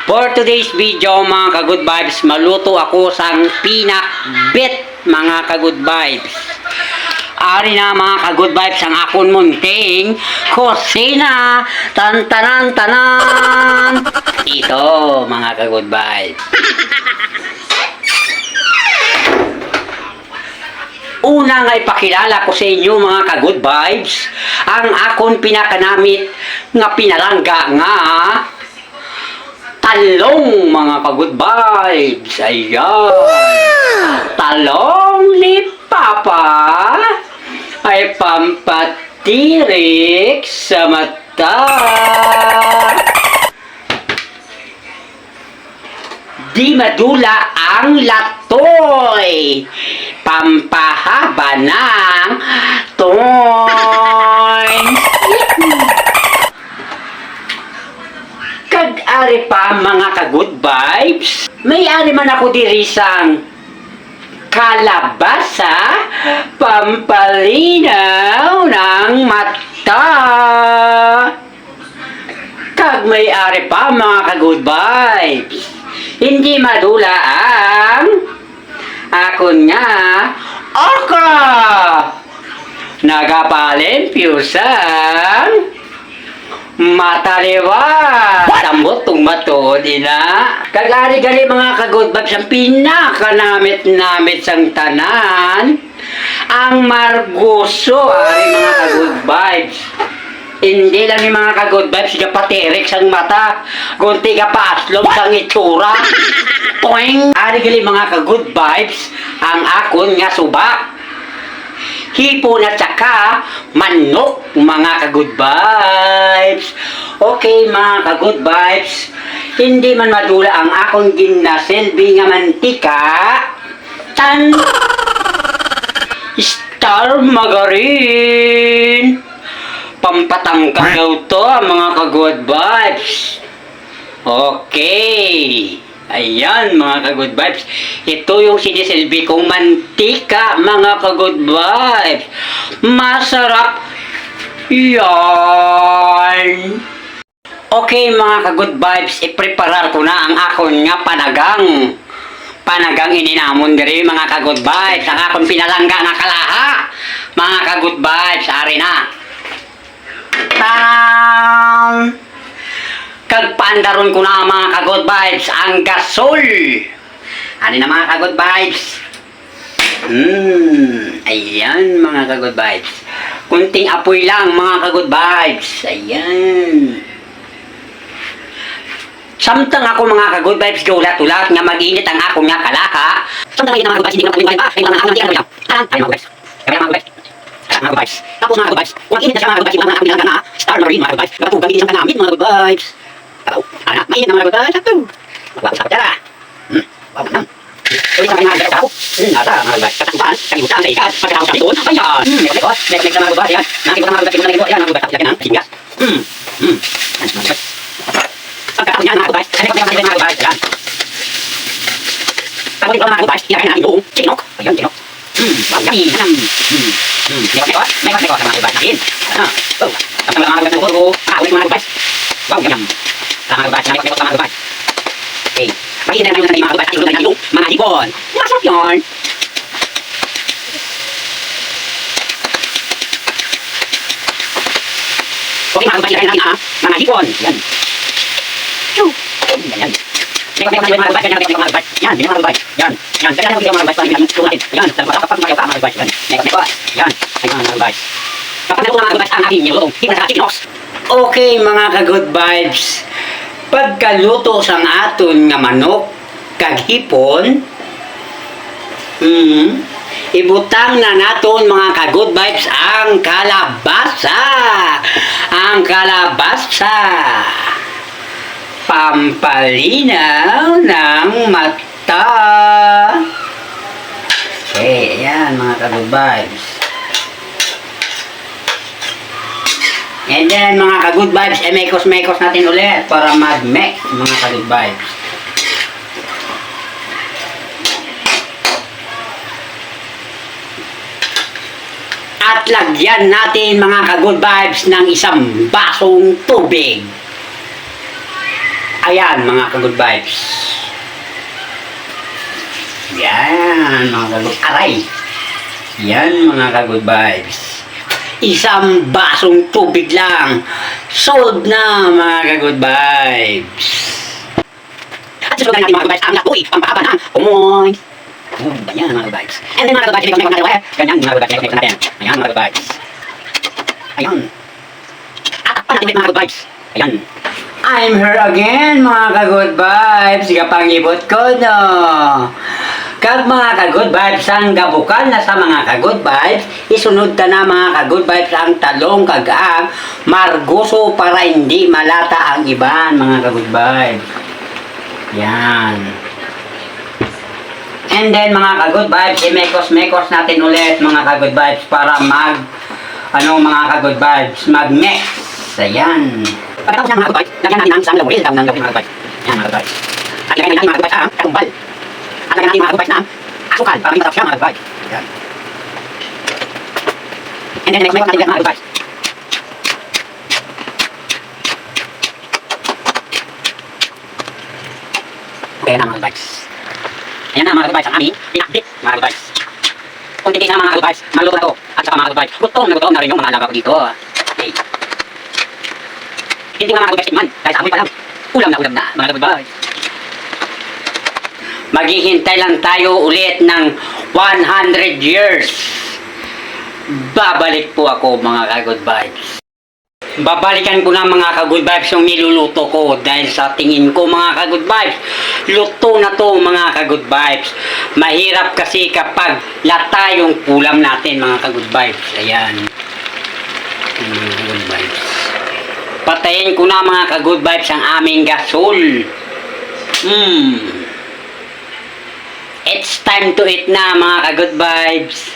For today's video mga ka-good vibes, maluto ako sang pinakbet mga ka-good vibes. Ari na mga ka-good vibes ang akon munting kusina. Tantanan tanan. Ito mga ka-good vibes. Una nga ipakilala ko sa inyo mga ka-good vibes ang akon pinakanamit nga pinalangga nga talong mga ka-good vibes. Ayan. Talong ni Papa ay pampatirik sa mata. Di madula ang latoy. Pampahaba ng toy. Kag-ari pa mga ka-good vibes, may ari man ako dirisang kalabasa, pampalinaw ng mata. Kag may ari pa mga ka-good vibes, hindi madula ang akon nga okra. Nagapalimpyo sang mataliwas. Tambot tong matod ina. Kagari-gali mga ka-good vibes ang pinakanamit-namit sang tanan. Ang marguso ari mga ka-good vibes. Hindi lang yung mga ka-good vibes siya patirik sang mata. Gunti ka paaslom sang itsura. Toing! Ari gali mga ka-good vibes ang akon nga suba. Hipon at saka manok mga ka-good vibes. Okay mga ka-good vibes, hindi man madula ang akong ginasilbi nga mantika. Tan! Star margarine. Pampatangkad daw to mga ka-good vibes. Okay. Ayan mga ka-good vibes. Ito yung sinisilbi kong mantika mga ka-good vibes. Masarap yan. Okay mga ka-good vibes, ipreparar ko na ang akon nga panagang. Panagang ininamon diri mga ka-good vibes. Ang akon pinalangga nga kalaha. Mga ka-good vibes, ari na. Kagpandaron ko na mga ka-good vibes ang gasol. Ano na mga ka-good vibes? Ayan mga ka-good vibes. Kunting apoy lang mga ka-good vibes. Ayan. Samtang ako mga ka-good vibes gulat-ulat nga mag-init ang ako nga kalaka. Samtang ngayon mga ka-good vibes hindi ko na mga ka-good vibes. Ay mga vibes. Kaya mga vibes. Mga good vibes. Tapos mga good vibes. Kung init na siya mga good vibes, yung mga nakapinilang ka na, Star Marine mga good vibes. Kapatugang init siyang kanamit mga good vibes. Kapaw. Anak, mainit na mga good vibes. Sakto. Magwapos ka dyan. Wow lang. Ulit sa mga good vibes. Nasa mga good vibes. Katangutan, kalimutan sa ikat. Pagkatapos sa likod. Ayan. Nekot. Nekot sa mga good vibes. Ayan. Nakikot ang mga good vibes. Ayan mga good vibes. Tapos ng singas. Ayan mga good vibes. Pagkatapos niya mga good vibes. Nekot na mga good vibes. Ayan. Tapos ito mga good vibes. Ilagay natin yung chinok. Ayan, chinok. Wow, yummy. Nekot sa mga good vibes natin. Oh. Tapos mga good vibes ng puro. Ulit mga good vibes. Wow, yum. Sa mga good vibes. Nekot sa mga good vibes. Okay. Mahihin na namin yung mga good vibes. At yung mga hipon. Masarap yun. Okay, mga good vibes. Ilagay natin mga hipon. Yan. Yan. Nekot mga good vibes. Yan, mga good vibes. Yan, mga good vibes. Yan. Yan. Kaya natin yung mga good vibes. Yan. Kapag magawa ka mga good vibes. Yan. Nekot. Yan. Ay mga good vibes. Kapag naluto mga good vibes ang aking nilutong. Hipon sa chicken hawks. Okay mga ka-good vibes. Pagkaluto sang aton nga manok kag hipon, ibutang na naton mga ka-good vibes ang kalabasa. Ang kalabasa. Pampalinaw ng mata. Okay, ayan mga ka-good vibes. And then mga ka-good vibes, mekos-mekos natin ulit para mag-mix mga ka-good vibes. At lagyan natin mga ka-good vibes ng isang basong tubig. Ayan mga ka-good vibes. Yan mga ka-good. Aray. Yan mga ka-good vibes. Isang basong tubig lang. Sold na mga ka-good vibes. At susunod na natin mga ka-good vibes ang latoy. Pampahaba ng kumoy. Ayan mga ka-good vibes. And then mga ka-good vibes, ganyan mga ka-good vibes, natin. Ayan mga ka-good vibes. Ayan. At takpan natin mga ka-good vibes. Ayan. I'm here again mga ka-good vibes. Kapangibot ko no. Kag mga ka-good vibes ang gabukan na sa mga ka-good vibes, isunod ta na mga ka-good vibes ang talong kag ang margoso para hindi malata ang iban mga ka-good vibes. Yan. And then mga ka-good vibes, i-mekos-mekos natin ulit mga ka-good vibes para mga ka-good vibes, mag-mix. Ayan. Pagkatapos ng mga ka-good vibes, lagyan natin ang isang laurel daw ng gawin mga ka-good vibes. Yan mga ka-good vibes. At lagyan natin mga ka-good vibes ang katumbal. At lagyan natin mga ka-good vibes na asukal para may matapos siya mga ka-good vibes. Yan. And then next mekos natin ulit mga ka-good vibes. Okay na mga ka-good vibes. Ayan na mga ka-good vibes ang aming pinakbit mga ka-good vibes. Kung titis na mga ka-good vibes, maluto na to. At saka mga ka-good vibes, gutom na rin yung mga alaga ko dito. Okay. Hindi nga mga ka-good vibes tikman, dahil sa amoy pa lang. Ulam na mga ka-good vibes. Maghihintay lang tayo ulit ng 100 years. Babalik po ako mga ka-good vibes. Babalikan ko na mga ka-good vibes yung niluluto ko dahil sa tingin ko mga ka-good vibes, luto na to mga ka-good vibes. Mahirap kasi kapag lata yung ulam natin mga ka-good vibes. Ayan. Mga ka-good vibes. Patayin ko na mga ka-good vibes ang aming gasol. It's time to eat na mga ka-good vibes.